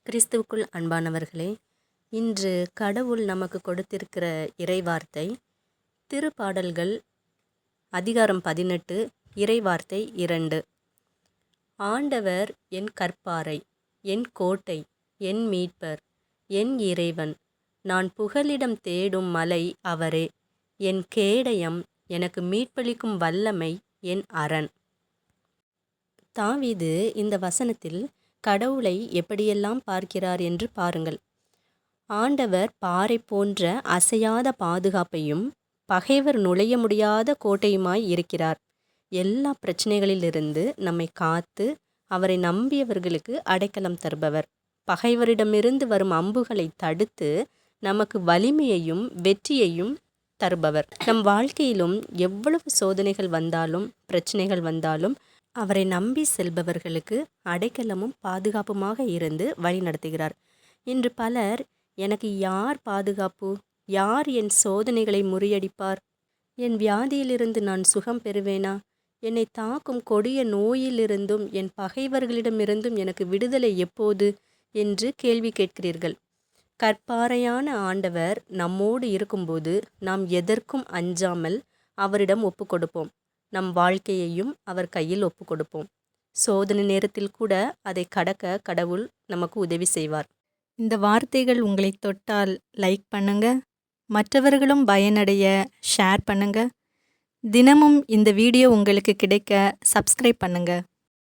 கிறிஸ்துவுக்குள் அன்பானவர்களே, இன்று கடவுள் நமக்கு கொடுத்திருக்கிற இறைவார்த்தை திருப்பாடல்கள் அதிகாரம் 18 இறைவார்த்தை 2. ஆண்டவர் என் கற்பாரை, என் கோட்டை, என் மீட்பர், என் இறைவன், நான் புகலிடம் தேடும் மலை அவரே, என் கேடயம், எனக்கு மீட்பளிக்கும் வல்லமை, என் அரண். தாவீது இந்த வசனத்தில் கடவுளை எப்படியெல்லாம் பார்க்கிறார் என்று பாருங்கள். ஆண்டவர் பாறை போன்ற அசையாத பாதுகாப்பையும் பகைவர் நுழைய முடியாத கோட்டையுமாய் இருக்கிறார். எல்லா பிரச்சனைகளிலிருந்து நம்மை காத்து அவரை நம்பியவர்களுக்கு அடைக்கலம் தருபவர். பகைவரிடமிருந்து வரும் அம்புகளை தடுத்து நமக்கு வலிமையையும் வெற்றியையும் தருபவர். நம் வாழ்க்கையிலும் எவ்வளவு சோதனைகள் வந்தாலும் பிரச்சனைகள் வந்தாலும் அவரை நம்பி செல்பவர்களுக்கு அடைக்கலமும் பாதுகாப்புமாக இருந்து வழி நடத்துகிறார். இன்று பலர், எனக்கு யார் பாதுகாப்பு, யார் என் சோதனைகளை முறியடிப்பார், என் வியாதியிலிருந்து நான் சுகம் பெறுவேனா, என்னை தாக்கும் கொடிய நோயிலிருந்தும் என் பகைவர்களிடமிருந்தும் எனக்கு விடுதலை எப்போது என்று கேள்வி கேட்கிறீர்கள். கற்பாறையான ஆண்டவர் நம்மோடு இருக்கும்போது நாம் எதற்கும் அஞ்சாமல் அவரிடம் ஒப்பு கொடுப்போம். நம் வாழ்க்கையையும் அவர் கையில் ஒப்பு கொடுப்போம். சோதனை நேரத்தில் கூட அதை கடக்க கடவுள் நமக்கு உதவி செய்வார். இந்த வார்த்தைகள் உங்களை தொட்டால் லைக் பண்ணுங்க, மற்றவர்களும் பயனடைய ஷேர் பண்ணுங்க. தினமும் இந்த வீடியோ உங்களுக்கு கிடைக்க சப்ஸ்கிரைப் பண்ணுங்க.